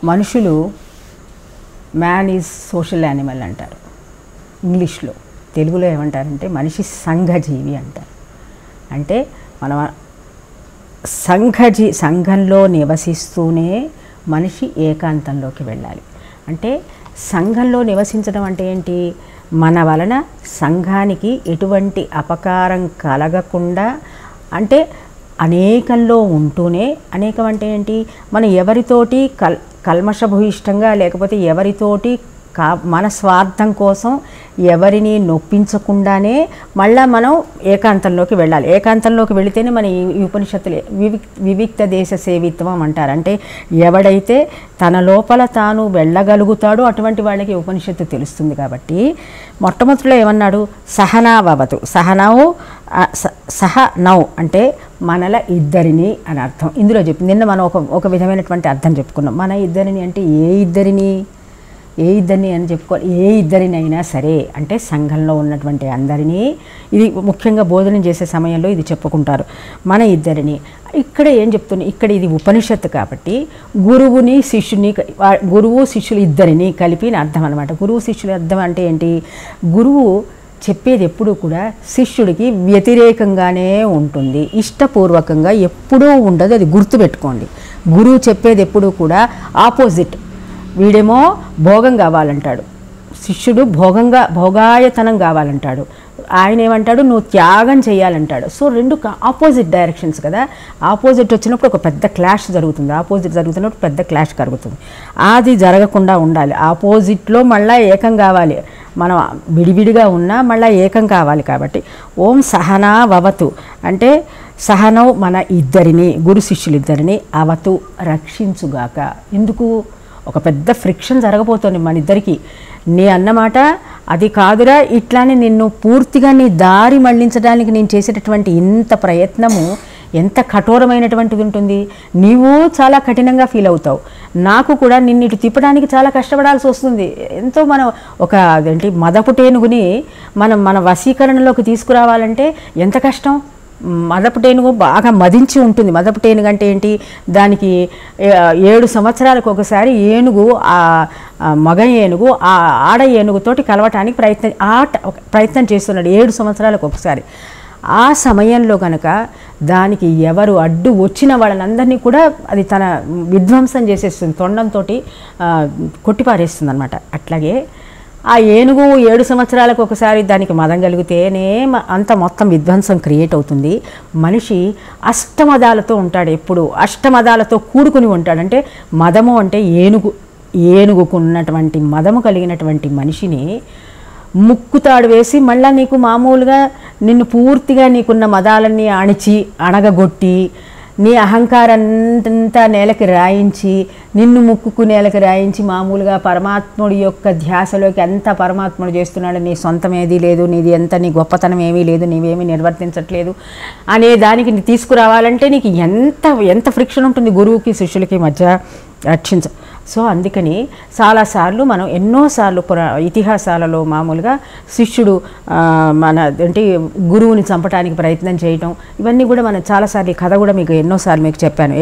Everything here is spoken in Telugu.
మనుషులు మ్యాన్ ఈజ్ సోషల్ యానిమల్ అంటారు ఇంగ్లీష్లో. తెలుగులో ఏమంటారంటే మనిషి సంఘజీవి అంటారు. అంటే మన సంఘంలో నివసిస్తూనే మనిషి ఏకాంతంలోకి వెళ్ళాలి. అంటే సంఘంలో నివసించడం అంటే ఏంటి? మన వలన సంఘానికి ఎటువంటి అపకారం కలగకుండా, అంటే అనేకంలో ఉంటూనే, అనేకం అంటే ఏంటి? మనం ఎవరితోటి కల్మషభూయిష్టంగా లేకపోతే ఎవరితోటి మన స్వార్థం కోసం ఎవరిని నొప్పించకుండానే మళ్ళీ మనం ఏకాంతంలోకి వెళ్ళాలి. ఏకాంతంలోకి వెళితేనే మన ఈ ఉపనిషత్తులే వివిక్త దేశ సేవిత్వం అంటారు. అంటే ఎవడైతే తన లోపల తాను వెళ్ళగలుగుతాడో అటువంటి వాళ్ళకి ఉపనిషత్తు తెలుస్తుంది. కాబట్టి మొట్టమొదటిలో ఏమన్నాడు? సహనావవతు. సహనౌ అంటే మనల ఇద్దరిని అని అర్థం ఇందులో చెప్పింది. నిన్న మనం ఒక విధమైనటువంటి అర్థం చెప్పుకున్నాం. మన ఇద్దరిని అంటే ఏ ఇద్దరిని అని చెప్పుకోవాలి. ఏ ఇద్దరినైనా సరే అంటే సంఘంలో ఉన్నటువంటి అందరినీ. ఇది ముఖ్యంగా భోజనం చేసే సమయంలో ఇది చెప్పుకుంటారు, మన ఇద్దరిని. ఇక్కడ ఏం చెప్తుంది? ఇక్కడ ఇది ఉపనిషత్తు కాబట్టి గురువుని శిష్యుని, గురువు శిష్యులు ఇద్దరిని కలిపి అర్థం అనమాట. గురువు శిష్యుల అర్థం అంటే ఏంటి? గురువు చెప్పేది ఎప్పుడూ కూడా శిష్యుడికి వ్యతిరేకంగానే ఉంటుంది, ఇష్టపూర్వకంగా ఎప్పుడూ ఉండదు. అది గుర్తుపెట్టుకోండి. గురువు చెప్పేది ఎప్పుడూ కూడా ఆపోజిట్. వీడేమో భోగం కావాలంటాడు, శిష్యుడు భోగాయతనం కావాలంటాడు. ఆయన ఏమంటాడు? నువ్వు త్యాగం చేయాలంటాడు. సో రెండు ఆపోజిట్ డైరెక్షన్స్ కదా. ఆపోజిట్ వచ్చినప్పుడు ఒక పెద్ద క్లాష్ జరుగుతుంది. ఆపోజిట్ జరుగుతున్నప్పుడు పెద్ద క్లాష్ కలుగుతుంది. అది జరగకుండా ఉండాలి. ఆపోజిట్లో మళ్ళీ ఏకం కావాలి. మనం విడివిడిగా ఉన్నా మళ్ళీ ఏకం కావాలి. కాబట్టి ఓం సహనా వవతు అంటే సహనౌ మన ఇద్దరిని, గురు శిష్యులిద్దరిని, అవతు రక్షించుగాక. ఎందుకు? ఒక పెద్ద ఫ్రిక్షన్ జరగబోతోంది మన ఇద్దరికి. నీ అన్నమాట అది కాదురా, ఇట్లానే నిన్ను పూర్తిగా నీ దారి మళ్లించడానికి నేను చేసేటటువంటి ఇంత ప్రయత్నము ఎంత కఠోరమైనటువంటిది ఉంటుంది. నీవు చాలా కఠినంగా ఫీల్ అవుతావు, నాకు కూడా నిన్ను ఇటు తిప్పడానికి చాలా కష్టపడాల్సి వస్తుంది. ఎంతో మనం ఒక అదేంటి మదపుటేనుగుని మన వశీకరణలోకి తీసుకురావాలంటే ఎంత కష్టం. మదపుటేనుగు బాగా మదించి ఉంటుంది. మదపుటేనుగు అంటే ఏంటి? దానికి 7 సంవత్సరాలకు ఒకసారి ఏనుగు, మగ ఏనుగు ఆ ఆడ ఏనుగుతోటి కలవటానికి ప్రయత్నం చేస్తున్నాడు 7 సంవత్సరాలకు ఒకసారి. ఆ సమయంలో కనుక దానికి ఎవరు అడ్డు వచ్చిన వాళ్ళందరినీ కూడా అది తన విధ్వంసం చేసేస్తుంది, తొండంతో కొట్టిపారేస్తుంది అనమాట. అట్లాగే ఆ ఏనుగు 7 సంవత్సరాలకు ఒకసారి దానికి మదం కలిగితేనే అంత మొత్తం విధ్వంసం క్రియేట్ అవుతుంది. మనిషి అష్టమదాలతో ఉంటాడు, ఎప్పుడు అష్టమదాలతో కూడుకుని ఉంటాడు. అంటే మదము అంటే ఏనుగుకున్నటువంటి మదము కలిగినటువంటి మనిషిని ముక్కుతాడు వేసి మళ్ళీ నీకు మామూలుగా నిన్ను పూర్తిగా నీకున్న మదాలన్నీ అణగగొట్టి నీ అహంకారంతా నేలకి రాయించి, నిన్ను ముక్కుకు నేలకి రాయించి మామూలుగా పరమాత్ముడి యొక్క ధ్యాసలోకి అంతా పరమాత్ముడు చేస్తున్నాడు, నీ సొంతం ఏదీ లేదు, నీది ఎంత నీ గొప్పతనం ఏమీ లేదు, నీవేమీ నిర్వర్తించట్లేదు అనే దానికి తీసుకురావాలంటే నీకు ఎంత ఫ్రిక్షన్ ఉంటుంది గురువుకి శిష్యులకి మధ్య రక్షించ. సో అందుకని చాలాసార్లు మనం ఎన్నోసార్లు ఇతిహాసాలలో మామూలుగా శిష్యుడు అంటే గురువుని చంపడానికి ప్రయత్నం చేయటం, ఇవన్నీ కూడా మనం చాలాసార్లు కథ కూడా మీకు ఎన్నోసార్లు మీకు చెప్పాను.